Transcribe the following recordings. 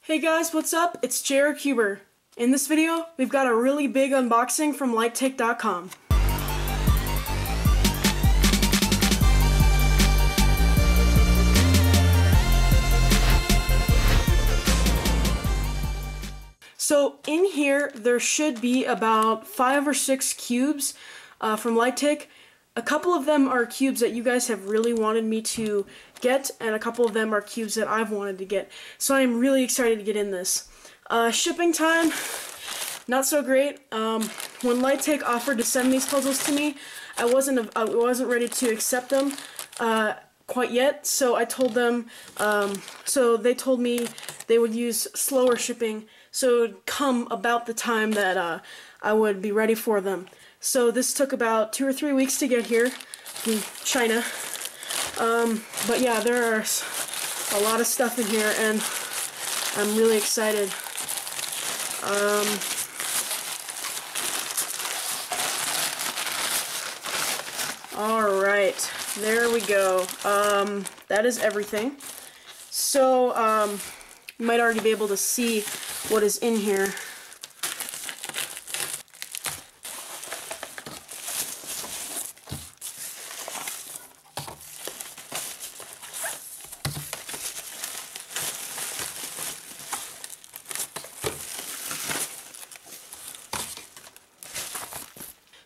Hey guys, what's up? It's JR Cuber. In this video, we've got a really big unboxing from Lightake.com. So in here, there should be about 5 or 6 cubes from Lightake. A couple of them are cubes that you guys have really wanted me to get, and a couple of them are cubes that I've wanted to get. So I'm really excited to get in this. Shipping time, not so great. When Lightake offered to send these puzzles to me, I wasn't ready to accept them quite yet. So I told them, so they told me they would use slower shipping, so it would come about the time that I would be ready for them. So this took about 2 or 3 weeks to get here from China. But yeah, there are a lot of stuff in here, and I'm really excited. Alright, there we go. That is everything. So, you might already be able to see what is in here.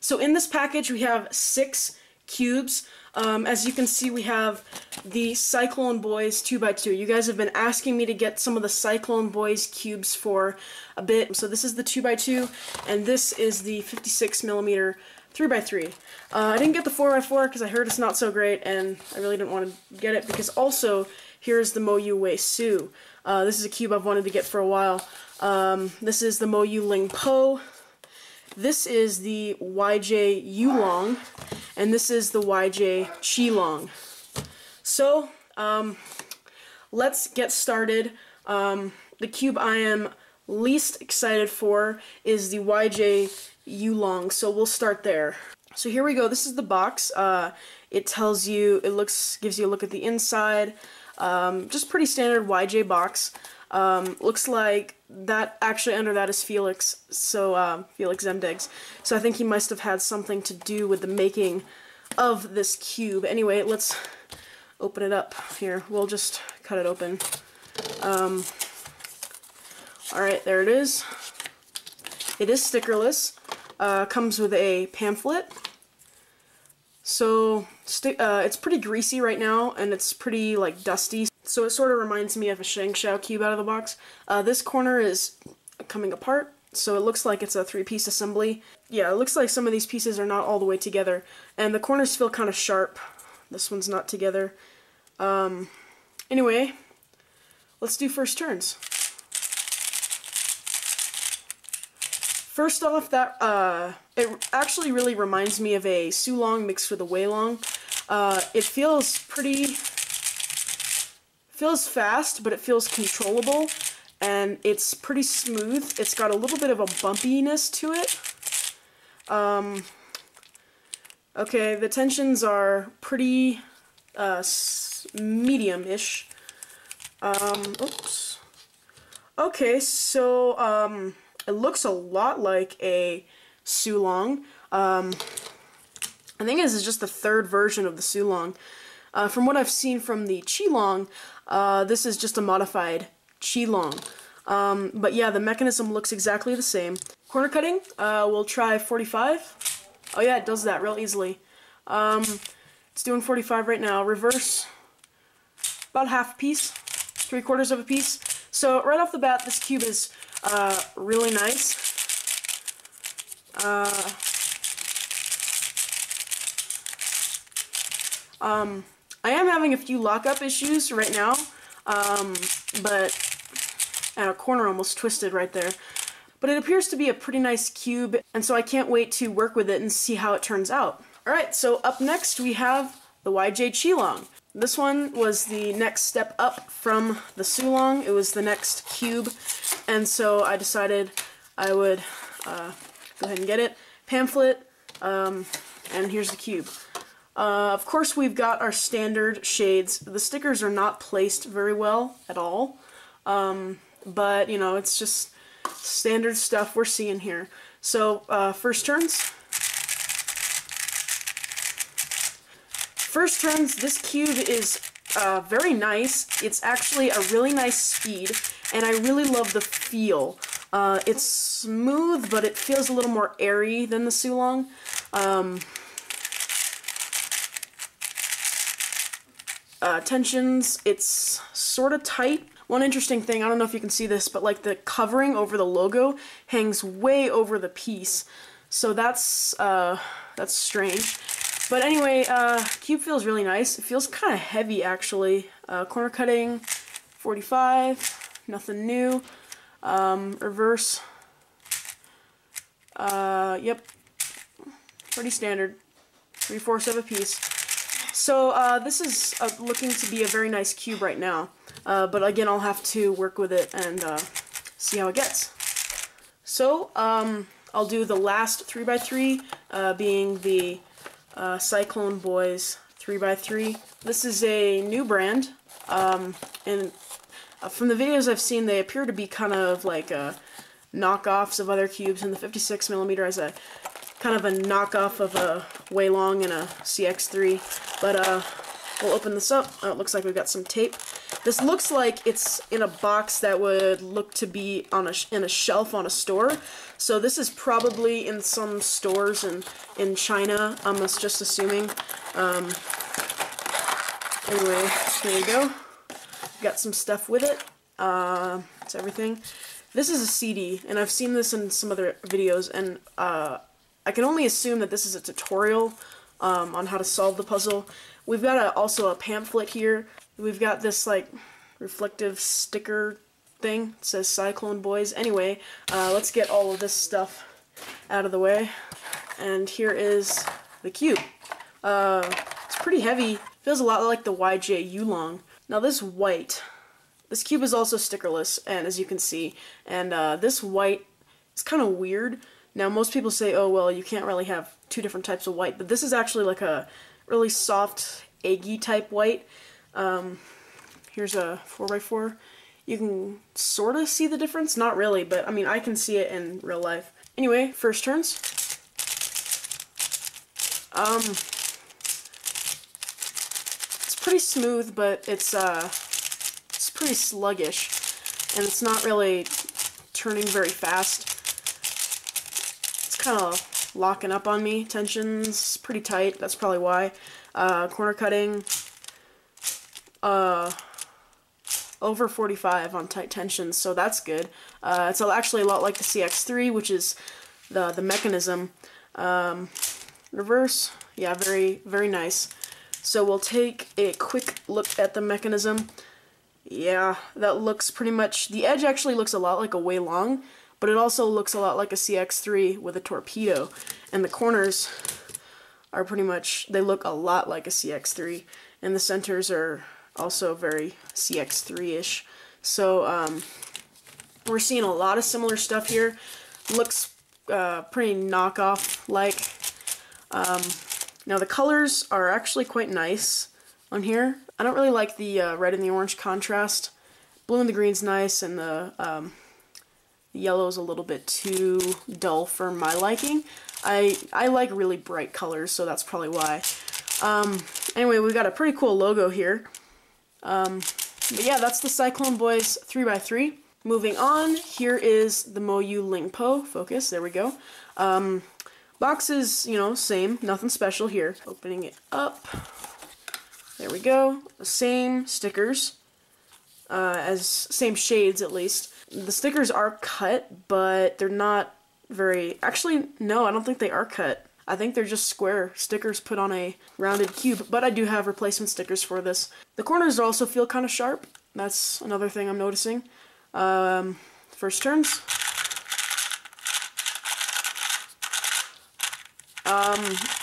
So in this package we have 6 cubes. As you can see, we have the Cyclone Boys 2x2. You guys have been asking me to get some of the Cyclone Boys cubes for a bit. So this is the 2x2, and this is the 56mm 3x3. I didn't get the 4x4 because I heard it's not so great, and I really didn't want to get it because also here's the Moyu Wei Su. This is a cube I've wanted to get for a while. This is the Moyu Ling Po. This is the YJ Yulong, and this is the YJ Qilong. So, let's get started. The cube I am least excited for is the YJ Yulong, so we'll start there. So here we go. This is the box. It tells you, gives you a look at the inside. Just pretty standard YJ box. Looks like that, actually under that is Felix, so Felix Zemdegs. So I think he must have had something to do with the making of this cube. Anyway, let's open it up here. We'll just cut it open. Alright, there it is. It is stickerless. Comes with a pamphlet. So it's pretty greasy right now, and it's pretty like dusty. So it sort of reminds me of a Shangshao cube out of the box. This corner is coming apart, so it looks like it's a 3-piece assembly. Yeah, it looks like some of these pieces are not all the way together, and the corners feel kind of sharp. This one's not together. Anyway, let's do first turns. First off, it actually really reminds me of a Sulong mixed with a Weilong. It feels fast, but it feels controllable, and it's pretty smooth. It's got a little bit of a bumpiness to it. Okay, the tensions are pretty medium-ish. Oops. Okay, so it looks a lot like a Sulong. I think this is just the 3rd version of the Sulong. From what I've seen from the Qilong, this is just a modified Qilong. But yeah, the mechanism looks exactly the same. Corner cutting, we'll try 45. Oh yeah, it does that real easily. It's doing 45 right now. Reverse, about half a piece, 3/4 of a piece. So right off the bat, this cube is really nice. I am having a few lockup issues right now, and a corner almost twisted right there. But it appears to be a pretty nice cube, and so I can't wait to work with it and see how it turns out. Alright, so up next we have the YJ Qilong. This one was the next step up from the Sulong. It was the next cube, and so I decided I would go ahead and get it. Pamphlet, and here's the cube. Of course, we've got our standard shades. The stickers are not placed very well at all. but you know, it's just standard stuff we're seeing here. So first turns. First turns, this cube is very nice. It's actually a really nice speed, and I really love the feel. It's smooth, but it feels a little more airy than the Sulong. Tensions, it's sort of tight. One interesting thing, I don't know if you can see this, but like the covering over the logo hangs way over the piece. So that's strange. But anyway, cube feels really nice. It feels kind of heavy, actually. Corner cutting, 45, nothing new. Reverse, yep, pretty standard, 3/4 of a piece. So this is looking to be a very nice cube right now. But again, I'll have to work with it and see how it gets. So I'll do the last 3x3, being the Cyclone Boys 3x3. This is a new brand, and from the videos I've seen, they appear to be kind of like knockoffs of other cubes, and the 56mm is a kind of a knockoff of a Weilong and a CX3. But we'll open this up. Oh, it looks like we've got some tape. This looks like it's in a box that would look to be on in a shelf on a store. So this is probably in some stores in China. I'm just assuming. Anyway, here we go. Got some stuff with it. It's everything. This is a CD, and I've seen this in some other videos, and I can only assume that this is a tutorial on how to solve the puzzle. We've got also a pamphlet here. We've got this like reflective sticker thing. It says Cyclone Boys. Anyway, let's get all of this stuff out of the way. And here is the cube. It's pretty heavy. Feels a lot like the YJ Yulong. Now this cube is also stickerless, and as you can see, and this white is kind of weird. Now most people say, oh well, you can't really have two different types of white, but this is actually like a really soft, eggy type white. Here's a 4x4. You can sort of see the difference, not really, but I mean I can see it in real life. Anyway, first turns. It's pretty smooth, but it's pretty sluggish, and it's not really turning very fast. It's kind of locking up on me. Tension's pretty tight, that's probably why. Corner cutting, over 45 on tight tensions, so that's good. It's actually a lot like the CX3, which is the mechanism. Reverse, yeah, very, very nice. So we'll take a quick look at the mechanism. Yeah, that looks pretty much, the edge actually looks a lot like a Weilong, but it also looks a lot like a CX3 with a torpedo. And the corners are pretty much, they look a lot like a CX3, and the centers are also very CX3-ish. So we're seeing a lot of similar stuff here. Looks pretty knockoff-like. Now the colors are actually quite nice on here. I don't really like the red and the orange contrast. Blue and the green's nice, and the yellow's a little bit too dull for my liking. I like really bright colors, so that's probably why. Anyway, we've got a pretty cool logo here. But yeah, that's the Cyclone Boys 3x3. Moving on, here is the Moyu Lingpo. Focus, there we go. Box is, you know, same, nothing special here. Opening it up. There we go. The same stickers, same shades at least. The stickers are cut, but they're not very, actually, no, I don't think they are cut. I think they're just square stickers put on a rounded cube, but I do have replacement stickers for this. The corners also feel kind of sharp. That's another thing I'm noticing. First turns.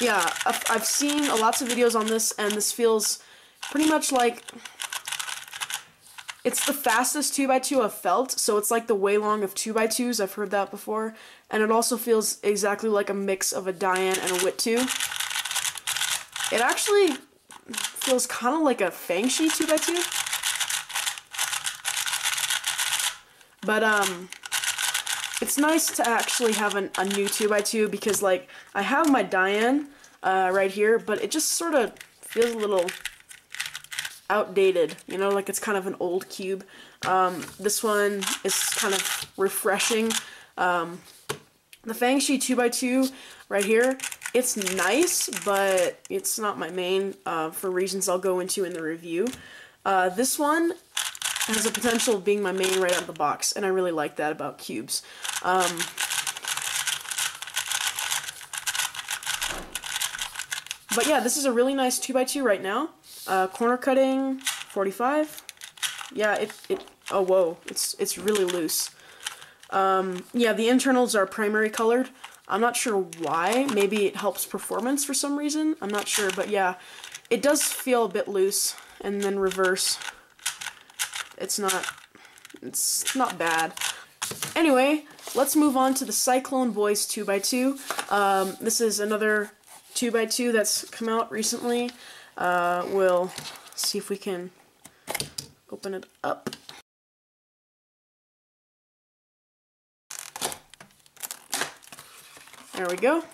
Yeah, I've seen lots of videos on this, and this feels pretty much like, it's the fastest 2x2 I've felt, so it's like the Weilong of 2x2s, I've heard that before, and it also feels exactly like a mix of a Diane and a Wit 2. It actually feels kind of like a Fangshi 2x2. But it's nice to actually have a new 2x2 because, like, I have my Diane right here, but it just sort of feels a little outdated, you know, like it's kind of an old cube. This one is kind of refreshing. The Fangshi 2x2 right here, it's nice, but it's not my main for reasons I'll go into in the review. This one has a potential of being my main right out of the box, and I really like that about cubes. But yeah, this is a really nice 2x2 right now. Corner cutting, 45. Yeah, oh whoa, it's really loose. Yeah, the internals are primary colored. I'm not sure why. Maybe it helps performance for some reason. I'm not sure, but yeah, it does feel a bit loose. And then reverse, it's not bad. Anyway, let's move on to the Cyclone Boys 2x2. This is another 2x2 that's come out recently. We'll see if we can open it up. There we go.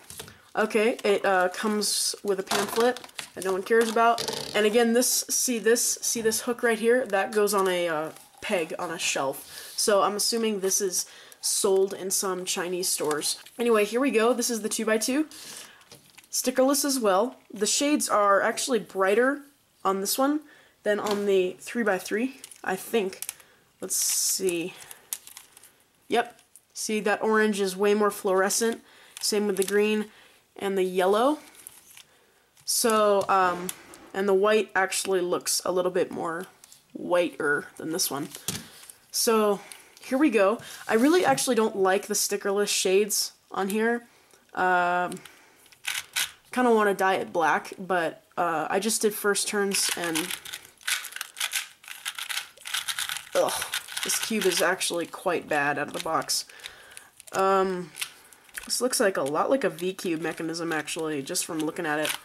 Okay, it comes with a pamphlet that no one cares about. And again, see this hook right here? That goes on a peg on a shelf. So I'm assuming this is sold in some Chinese stores. Anyway, here we go. This is the 2x2. Stickerless as well. The shades are actually brighter on this one than on the 3x3, I think. Let's see. Yep. See, that orange is way more fluorescent. Same with the green and the yellow. So, and the white actually looks a little bit more whiter than this one. So, here we go. I really actually don't like the stickerless shades on here. Kind of want to dye it black, but I just did first turns and ugh, this cube is actually quite bad out of the box. This looks like a lot like a V-cube mechanism actually, just from looking at it.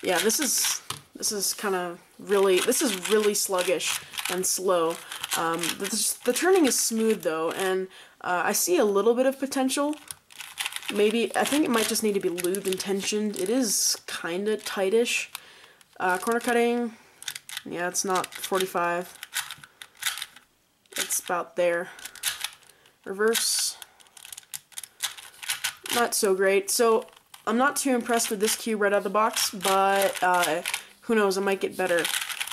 Yeah, this is kind of really, this is really sluggish and slow. The turning is smooth though, and I see a little bit of potential. Maybe, I think it might just need to be lubed and tensioned. It is kind of tightish. Corner cutting, yeah, it's not 45. It's about there. Reverse, not so great. So I'm not too impressed with this cube right out of the box, but who knows, it might get better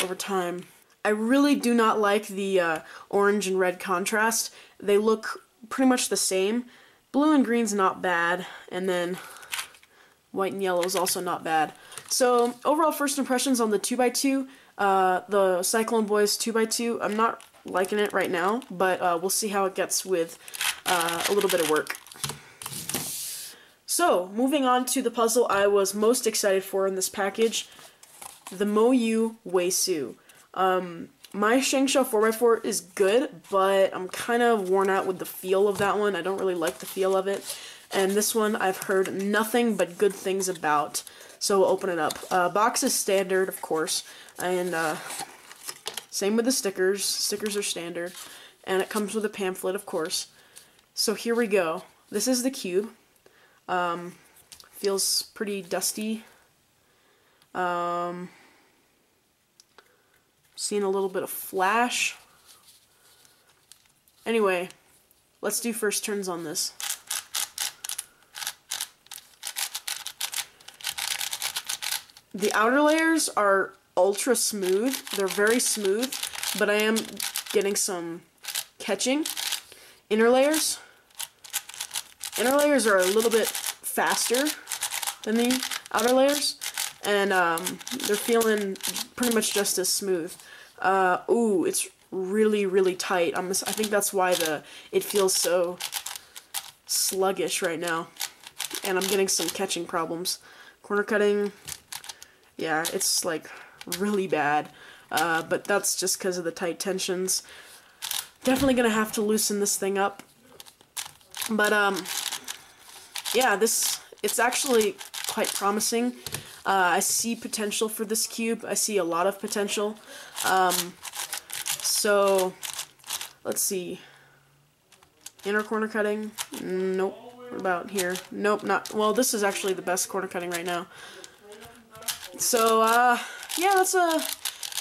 over time. I really do not like the orange and red contrast. They look pretty much the same. Blue and green's not bad, and then white and yellow is also not bad. So overall first impressions on the 2x2, the Cyclone Boys 2x2, I'm not liking it right now, but we'll see how it gets with a little bit of work. So, moving on to the puzzle I was most excited for in this package, the Moyu Weisu. My Shengshou 4x4 is good, but I'm kind of worn out with the feel of that one. I don't really like the feel of it. And this one I've heard nothing but good things about. So we'll open it up. Box is standard, of course, and same with the stickers. Stickers are standard. And it comes with a pamphlet, of course. So here we go. This is the cube. Feels pretty dusty. Seeing a little bit of flash. Anyway, let's do first turns on this. The outer layers are ultra smooth. They're very smooth, but I am getting some catching. Inner layers are a little bit faster than the outer layers, and they're feeling pretty much just as smooth. Ooh, it's really, really tight. I think that's why it feels so sluggish right now, and I'm getting some catching problems. Corner cutting, yeah, it's like really bad, but that's just because of the tight tensions. Definitely gonna have to loosen this thing up, but yeah, it's actually quite promising. I see potential for this cube. I see a lot of potential. So let's see. Inner corner cutting. Nope. What about here? Nope, not. Well, this is actually the best corner cutting right now. So, yeah, that's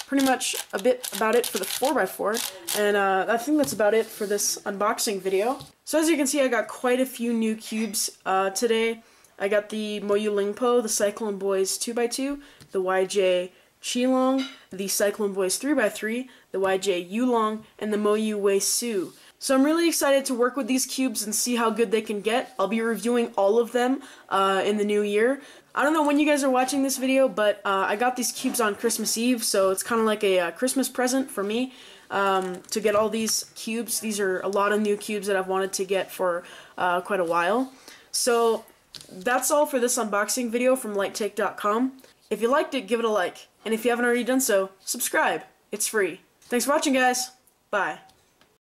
pretty much a bit about it for the 4x4. And I think that's about it for this unboxing video. So as you can see, I got quite a few new cubes today. I got the Moyu Lingpo, the Cyclone Boys 2x2, the YJ Qilong, the Cyclone Boys 3x3, the YJ Yulong, and the Moyu Wei Su. So I'm really excited to work with these cubes and see how good they can get. I'll be reviewing all of them in the new year. I don't know when you guys are watching this video, but I got these cubes on Christmas Eve, so it's kind of like a Christmas present for me to get all these cubes. These are a lot of new cubes that I've wanted to get for quite a while. So that's all for this unboxing video from Lightake.com. If you liked it, give it a like. And if you haven't already done so, subscribe. It's free. Thanks for watching, guys. Bye.